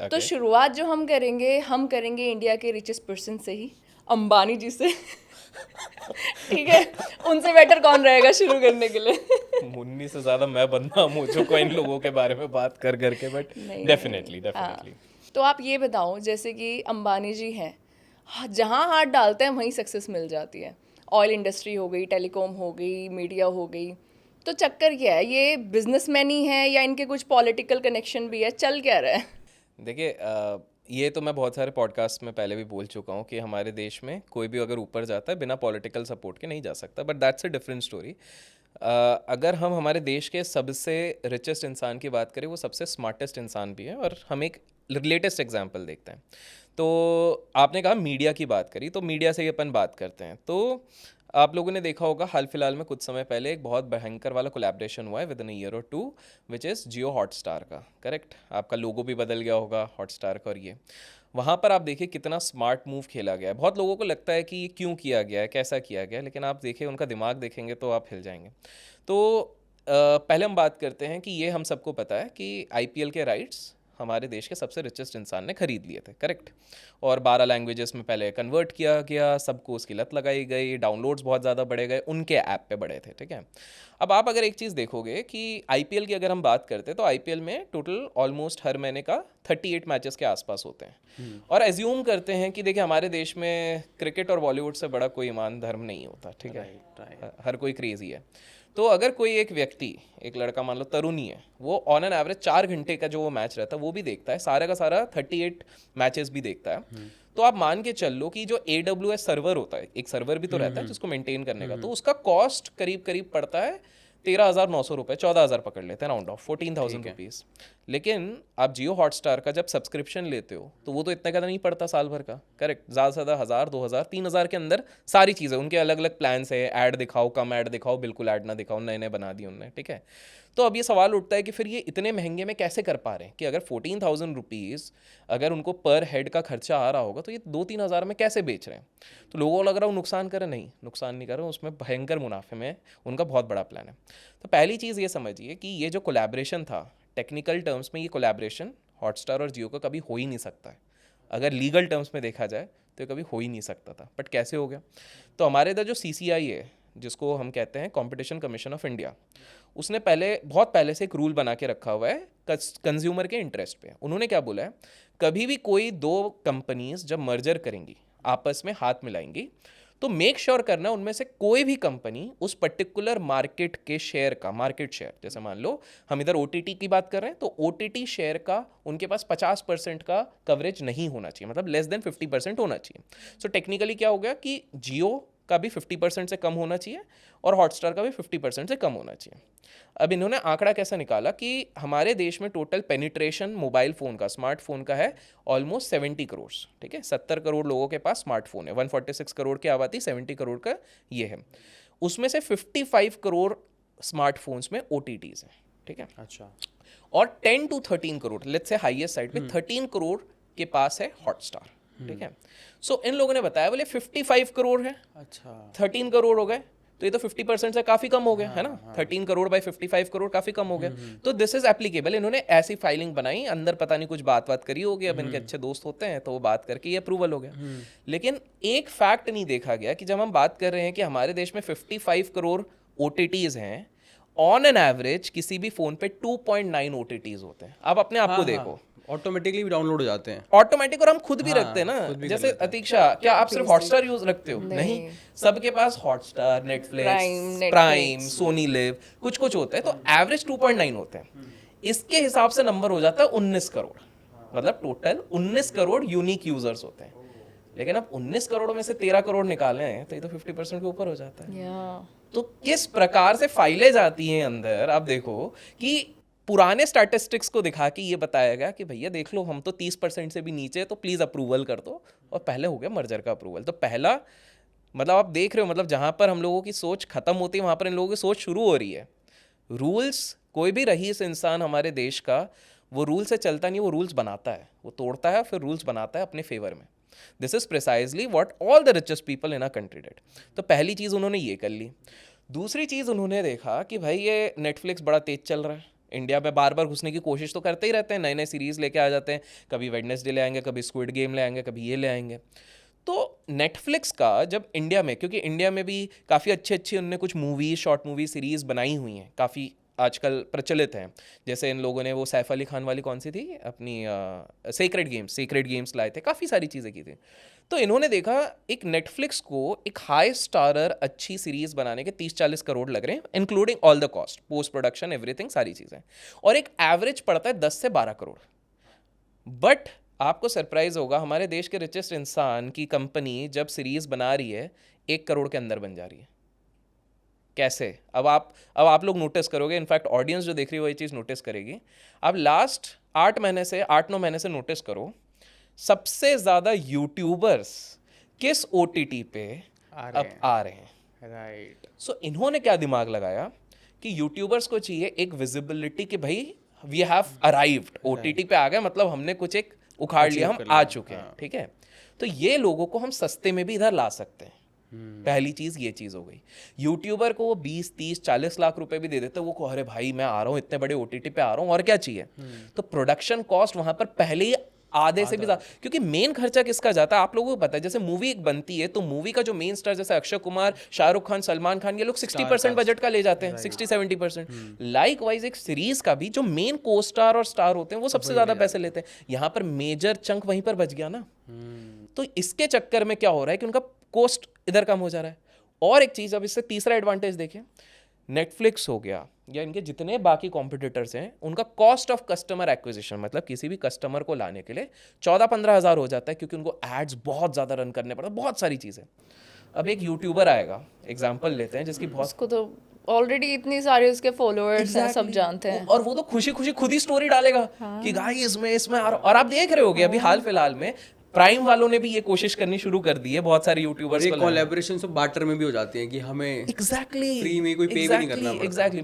तो शुरुआत जो हम करेंगे इंडिया के रिचेस्ट पर्सन से ही, अंबानी जी से। ठीक है, उनसे बेटर कौन रहेगा शुरू करने के लिए? मुन्नी से ज्यादा मैं बदनाम हो चुका इन लोगों के बारे में बात कर करके, बट नहीं डेफिनेटली नहीं, हाँ। डेफिनेटली। तो आप ये बताओ, जैसे कि अंबानी जी हैं, जहाँ हाथ डालते हैं वहीं सक्सेस मिल जाती है। ऑयल इंडस्ट्री हो गई, टेलीकॉम हो गई, मीडिया हो गई। तो चक्कर क्या है, ये बिजनेसमैन ही है या इनके कुछ पॉलिटिकल कनेक्शन भी है, चल क्या रहा है? देखिए, ये तो मैं बहुत सारे पॉडकास्ट में पहले भी बोल चुका हूँ कि हमारे देश में कोई भी अगर ऊपर जाता है बिना पॉलिटिकल सपोर्ट के नहीं जा सकता, but that's a different story. अगर हम हमारे देश के सबसे रिचेस्ट इंसान की बात करें, वो सबसे स्मार्टेस्ट इंसान भी है, और हम एक लेटेस्ट एग्जांपल देखते हैं। तो आपने कहा मीडिया की बात करी, तो मीडिया से ही अपन बात करते हैं। तो आप लोगों ने देखा होगा हाल फिलहाल में कुछ समय पहले एक बहुत भयंकर वाला कोलैबोरेशन हुआ है विद इन ईयर और टू, विच इज़ जियो हॉटस्टार का। करेक्ट, आपका लोगो भी बदल गया होगा हॉटस्टार का, और ये वहाँ पर आप देखिए कितना स्मार्ट मूव खेला गया है। बहुत लोगों को लगता है कि ये क्यों किया गया है, कैसा किया गया है, लेकिन आप देखिए उनका दिमाग देखेंगे तो आप हिल जाएंगे। तो पहले हम बात करते हैं कि ये हम सबको पता है कि आईपीएल के राइट्स हमारे देश के सबसे रिचेस्ट इंसान ने खरीद लिए थे। करेक्ट, और 12 लैंग्वेजेस में पहले कन्वर्ट किया गया, सबको उसकी लत लगाई गई, डाउनलोड्स बहुत ज़्यादा बढ़े गए, उनके ऐप पे बढ़े थे। ठीक है, अब आप अगर एक चीज़ देखोगे कि आईपीएल की अगर हम बात करते हैं तो आईपीएल में टोटल ऑलमोस्ट हर महीने का 38 मैचेस के आसपास होते हैं। और एज्यूम करते हैं कि देखिए हमारे देश में क्रिकेट और बॉलीवुड से बड़ा कोई ईमान धर्म नहीं होता। ठीक है, हर कोई क्रेजी है। तो अगर कोई एक व्यक्ति, एक लड़का मान लो तरुणी है, वो ऑन एन एवरेज 4 घंटे का जो वो मैच रहता है वो भी देखता है, सारा का सारा 38 मैचेस भी देखता है। तो आप मान के चल लो कि जो AWS सर्वर होता है, एक सर्वर भी तो रहता है जिसको मेंटेन करने का, तो उसका कॉस्ट करीब करीब पड़ता है 13,900 रुपये, 14,000 पकड़ लेते हैं राउंड ऑफ, 14,000 रुपीज़। लेकिन आप जियो हॉटस्टार का जब सब्सक्रिप्शन लेते हो तो वो तो इतना का नहीं पड़ता साल भर का। करेक्ट, ज़्यादा से ज़्यादा 1,000, 2,000, 3,000 के अंदर सारी चीज़ें, उनके अलग अलग प्लान्स है, ऐड दिखाओ, कम ऐड दिखाओ, बिल्कुल ऐड ना दिखाओ, नए नए बना दिए उनने। ठीक है, तो अब ये सवाल उठता है कि फिर ये इतने महंगे में कैसे कर पा रहे हैं, कि अगर 14,000 रुपीज़ अगर उनको पर हेड का खर्चा आ रहा होगा तो ये 2-3 हज़ार में कैसे बेच रहे हैं। तो लोगों को लग रहा है वो नुकसान कर रहे, नहीं नुकसान नहीं कर रहे, उसमें भयंकर मुनाफे में उनका बहुत बड़ा प्लान है। तो पहली चीज़ ये समझिए कि ये जो कोलैबोरेशन था, टेक्निकल टर्म्स में ये कोलैबोरेशन हॉटस्टार और जियो का कभी हो ही नहीं सकता है। अगर लीगल टर्म्स में देखा जाए तो कभी हो ही नहीं सकता था, बट कैसे हो गया? तो हमारे इधर जो CCI है, जिसको हम कहते हैं कॉम्पिटिशन कमीशन ऑफ इंडिया, उसने बहुत पहले से एक रूल बना के रखा हुआ है कंज्यूमर के इंटरेस्ट पे। उन्होंने क्या बोला है, कभी भी कोई 2 कंपनीज जब मर्जर करेंगी, आपस में हाथ मिलाएंगी, तो मेक श्योर करना उनमें से कोई भी कंपनी उस पर्टिकुलर मार्केट के शेयर का, मार्केट शेयर, जैसे मान लो हम इधर OTT की बात कर रहे हैं, तो OTT शेयर का उनके पास 50% का कवरेज नहीं होना चाहिए, मतलब लेस देन 50% होना चाहिए। सो टेक्निकली क्या हो गया कि जियो का भी 50% से कम होना चाहिए और हॉटस्टार का भी 50% से कम होना चाहिए। अब इन्होंने आंकड़ा कैसा निकाला कि हमारे देश में टोटल पेनिट्रेशन मोबाइल फ़ोन का, स्मार्टफोन का है ऑलमोस्ट 70 करोड़। ठीक है, 70 करोड़ लोगों के पास स्मार्टफोन है, 146 करोड़ की आबादी, 70 करोड़ का ये है। उसमें से 55 करोड़ स्मार्टफोन्स में OTTs हैं। ठीक है, अच्छा, और 10 to 13 crore, let's say highest side पे 13 करोड़ के पास है हॉटस्टार। ठीक है, सो इन लोगों ने बताया बोले 55 करोड़ है, अच्छा, 13 करोड़ हो गए, तो ये तो 50% से काफ़ी कम हो गया है ना। 13 करोड़ बाई 55 करोड़ काफ़ी कम हो गया। तो दिस इज एप्लीकेबल। इन्होंने ऐसी फाइलिंग बनाई, अंदर पता नहीं कुछ बात करी होगी, अब इनके अच्छे दोस्त होते हैं तो वो बात करके ये अप्रूवल हो गया। लेकिन एक फैक्ट नहीं देखा गया कि जब हम बात कर रहे हैं कि हमारे देश में 55 करोड़ OTTs हैं, ऑन एन एवरेज किसी भी फोन पे 2.9 OTTs होते हैं। आप अपने आप को देखो, ऑटोमेटिकली भी डाउनलोड हो जाते हैं, ऑटोमेटिक, और हम खुद भी रखते हैं ना। जैसे अतीक्षा, क्या आप सिर्फ हॉटस्टार यूज रखते हो? नहीं, सबके पास Hotstar, Netflix, Prime, Sony LIV, कुछ कुछ होता है। तो एवरेज 2.9 होते हैं। इसके हिसाब से नंबर हो जाता है 19 करोड़, मतलब टोटल 19 करोड़ यूनिक यूजर्स होते हैं। लेकिन अब 19 करोड़ में से 13 करोड़ निकाले हैं तो ये तो 50% के ऊपर हो जाता है। तो किस प्रकार से फाइलें जाती हैं अंदर, आप देखो कि पुराने स्टैटिस्टिक्स को दिखा के ये बताया गया कि भैया देख लो हम तो 30% से भी नीचे, तो प्लीज़ अप्रूवल कर दो। और पहले हो गया मर्जर का अप्रूवल। तो पहला मतलब आप देख रहे हो, मतलब जहाँ पर हम लोगों की सोच खत्म होती है वहाँ पर इन लोगों की सोच शुरू हो रही है। रूल्स, कोई भी रईस इंसान हमारे देश का, वो रूल से चलता नहीं, वो रूल्स बनाता है, वो तोड़ता है फिर रूल्स बनाता है अपने फेवर में। This is precisely what all the richest people in a country did. तो पहली चीज़ उन्होंने ये कर ली। दूसरी चीज़ उन्होंने देखा कि भाई ये नेटफ्लिक्स बड़ा तेज चल रहा है, इंडिया में बार बार घुसने की कोशिश तो करते ही रहते हैं, नए नए सीरीज़ लेके आ जाते हैं, कभी वेडनेसडे ले आएंगे, कभी स्क्विड गेम ले आएंगे, कभी ये ले आएंगे। तो नेटफ्लिक्स का जब इंडिया में, क्योंकि इंडिया में भी काफ़ी अच्छी अच्छी उनने कुछ मूवी, शॉर्ट मूवी सीरीज़ बनाई हुई हैं, काफ़ी आजकल प्रचलित हैं। जैसे इन लोगों ने वो सैफ अली खान वाली कौन सी थी अपनी सेक्रेड गेम्स लाए थे, काफ़ी सारी चीज़ें की थी। तो इन्होंने देखा एक नेटफ्लिक्स को एक हाई स्टारर अच्छी सीरीज़ बनाने के 30-40 करोड़ लग रहे हैं, including all the cost, post production, everything, सारी चीज़ें, और एक एवरेज पड़ता है 10 से 12 करोड़। बट आपको सरप्राइज होगा, हमारे देश के रिचेस्ट इंसान की कंपनी जब सीरीज बना रही है 1 करोड़ के अंदर बन जा रही है। कैसे? अब आप लोग नोटिस करोगे, इनफैक्ट ऑडियंस जो देख रही है वो ये चीज़ नोटिस करेगी। अब लास्ट 8-9 महीने से नोटिस करो, सबसे ज़्यादा यूट्यूबर्स किस OTT पे अब आ रहे हैं। राइट। सो इन्होंने क्या दिमाग लगाया कि यूट्यूबर्स को चाहिए एक विजिबिलिटी कि भाई वी हैव अराइव्ड, OTT पे आ गए, मतलब हमने कुछ एक उखाड़ लिया, हम आ चुके हैं, ठीक है। तो ये लोगों को हम सस्ते में भी इधर ला सकते हैं। पहली चीज़ ये चीज़ हो गई। यूट्यूबर को वो 20-30-40 लाख रुपए भी दे देते, वो को अरे भाई मैं आ रहा हूँ, इतने बड़े OTT पे आ रहा हूँ, और क्या चाहिए। तो प्रोडक्शन कॉस्ट वहाँ पर पहले ही आधे से भी ज़्यादा, क्योंकि मेन खर्चा किसका जाता है आप लोगों को पता है। जैसे मूवी एक बनती है तो मूवी का जो मेन स्टार जैसे अक्षय कुमार, शाहरुख खान, सलमान खान, ये लोग 60% बजट का ले जाते हैं, 60-70%। लाइक वाइज एक सीरीज का भी जो मेन को स्टार और स्टार होते हैं वो सबसे ज़्यादा पैसे लेते हैं। यहाँ पर मेजर चंक वहीं पर बच गया ना। तो इसके चक्कर में क्या हो रहा है कि उनका कॉस्ट इधर कम हो जा रहा है। और एक चीज़, अब इससे तीसरा एडवांटेज देखिए, नेटफ्लिक्स हो गया या इनके जितने बाकी कॉम्पिटिटर्स हैं, उनका कॉस्ट ऑफ कस्टमर एक्विजिशन, मतलब किसी भी कस्टमर को लाने के लिए 14-15 हज़ार हो जाता है, क्योंकि उनको एड्स बहुत ज़्यादा रन करने पड़ते हैं, बहुत सारी चीज़ें। अब एक यूट्यूबर आएगा, एग्जाम्पल लेते हैं, जिसकी बहुत उसको तो ऑलरेडी इतनी सारे उसके फॉलोअर्स हैं, सब जानते हैं। और वो तो खुशी खुशी खुद ही स्टोरी डालेगा कि गाइस इसमें आ रहा हूं। और आप देख रहे होगे अभी हाल फिलहाल में प्राइम वालों ने भी ये कोशिश करनी शुरू कर दी है, बहुत सारे यूट्यूबर्स ये को कोलैबोरेशन से बार्टर में भी हो जाती है कि हमें एग्जैक्टली फ्री में कोई पे भी नहीं करना पड़ता। एग्जैक्टली